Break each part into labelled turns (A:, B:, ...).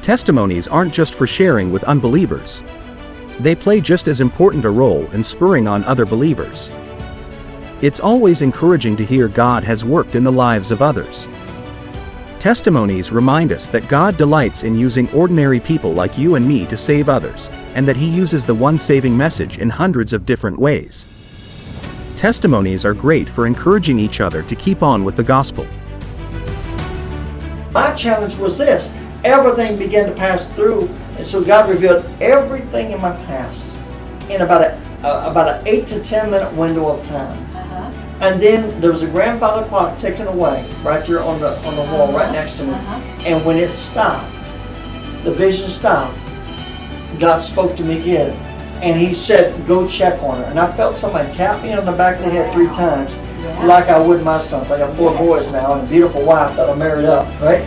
A: Testimonies aren't just for sharing with unbelievers. They play just as important a role in spurring on other believers. It's always encouraging to hear God has worked in the lives of others. Testimonies remind us that God delights in using ordinary people like you and me to save others, and that He uses the one saving message in hundreds of different ways. Testimonies are great for encouraging each other to keep on with the gospel.
B: My challenge was this: everything began to pass through, and so God revealed everything in my past in about an 8 to 10 minute window of time. And then there was a grandfather clock ticking away right there on the wall right next to me. And when it stopped, the vision stopped, God spoke to me again. And He said, go check on her. And I felt somebody tap me on the back of the head 3 times, like I would my sons. I got 4 boys now and a beautiful wife that I married up, right?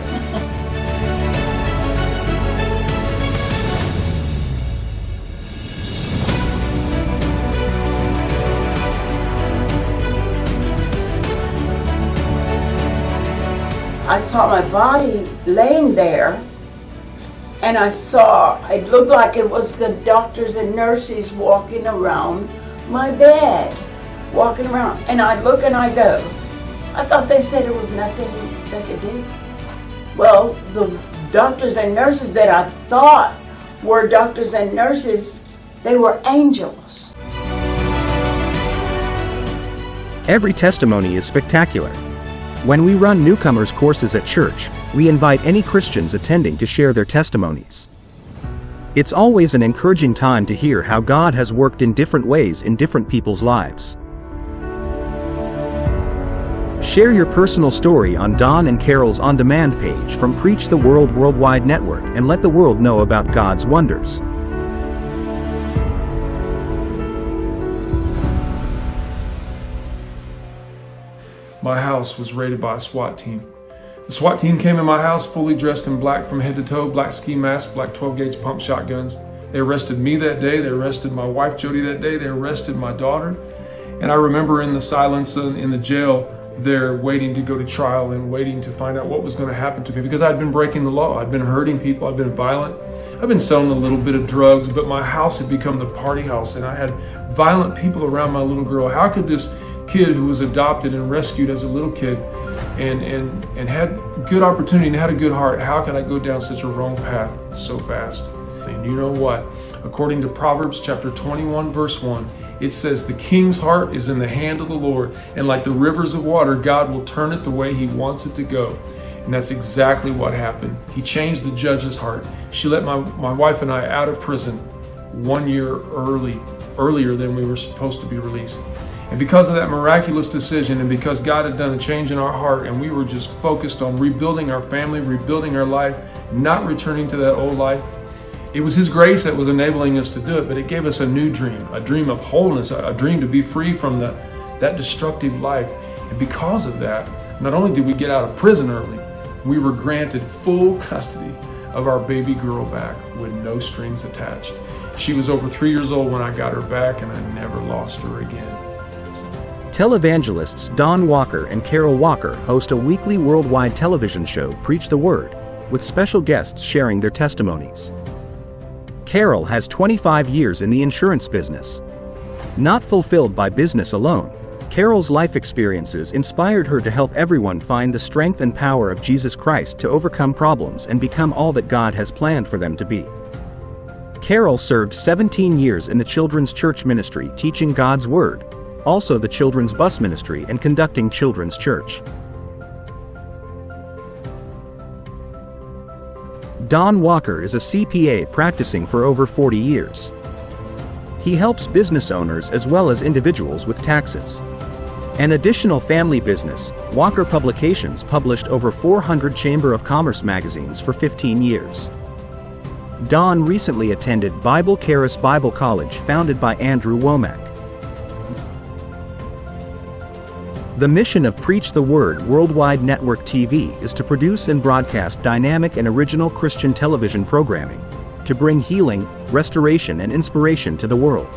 C: I saw my body laying there, and I saw, it looked like it was the doctors and nurses walking around my bed, walking around. And I look and I go, I thought they said there was nothing they could do. Well, the doctors and nurses that I thought were doctors and nurses, they were angels.
A: Every testimony is spectacular. When we run newcomers courses at church, we invite any Christians attending to share their testimonies. It's always an encouraging time to hear how God has worked in different ways in different people's lives. Share your personal story on Don and Carol's on-demand page from Preach the Word Worldwide Network and let the world know about God's wonders.
D: My house was raided by a SWAT team. The SWAT team came in my house fully dressed in black from head to toe, black ski mask, black 12-gauge pump shotguns. They arrested me that day. They arrested my wife, Jody, that day. They arrested my daughter. And I remember in the silence in the jail there waiting to go to trial and waiting to find out what was going to happen to me, because I'd been breaking the law. I'd been hurting people. I'd been violent. I'd been selling a little bit of drugs, but my house had become the party house, and I had violent people around my little girl. How could this kid who was adopted and rescued as a little kid and had good opportunity and had a good heart, how can I go down such a wrong path so fast? And you know what? According to Proverbs chapter 21 verse 1, it says the king's heart is in the hand of the Lord, and like the rivers of water, God will turn it the way He wants it to go. And that's exactly what happened. He changed the judge's heart. She let my wife and I out of prison 1 year earlier than we were supposed to be released. And because of that miraculous decision, and because God had done a change in our heart, and we were just focused on rebuilding our family, rebuilding our life, not returning to that old life, it was His grace that was enabling us to do it, but it gave us a new dream, a dream of wholeness, a dream to be free from that destructive life. And because of that, not only did we get out of prison early, we were granted full custody of our baby girl back with no strings attached. She was over 3 years old when I got her back, and I never lost her again.
A: Televangelists Don Walker and Carol Walker host a weekly worldwide television show, Preach the Word, with special guests sharing their testimonies. Carol has 25 years in the insurance business. Not fulfilled by business alone, Carol's life experiences inspired her to help everyone find the strength and power of Jesus Christ to overcome problems and become all that God has planned for them to be. Carol served 17 years in the children's church ministry teaching God's Word, also the children's bus ministry and conducting children's church. Don Walker is a CPA practicing for over 40 years. He helps business owners as well as individuals with taxes. An additional family business, Walker Publications published over 400 Chamber of Commerce magazines for 15 years. Don recently attended Bible Charis Bible College, founded by Andrew Womack. The mission of Preach the Word Worldwide Network TV is to produce and broadcast dynamic and original Christian television programming, to bring healing, restoration, and inspiration to the world.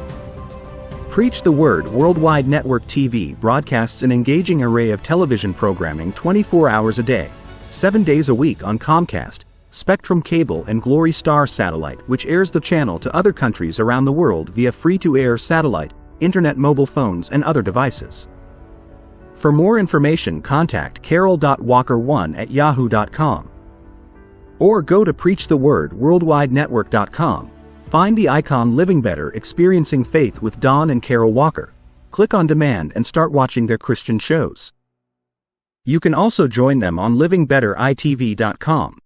A: Preach the Word Worldwide Network TV broadcasts an engaging array of television programming 24 hours a day, 7 days a week on Comcast, Spectrum Cable and Glory Star Satellite, which airs the channel to other countries around the world via free-to-air satellite, internet, mobile phones, and other devices. For more information, contact carol.walker1@yahoo.com or go to preachthewordworldwidenetwork.com. Find the icon Living Better, Experiencing Faith with Don and Carol Walker. Click on demand and start watching their Christian shows. You can also join them on livingbetteritv.com.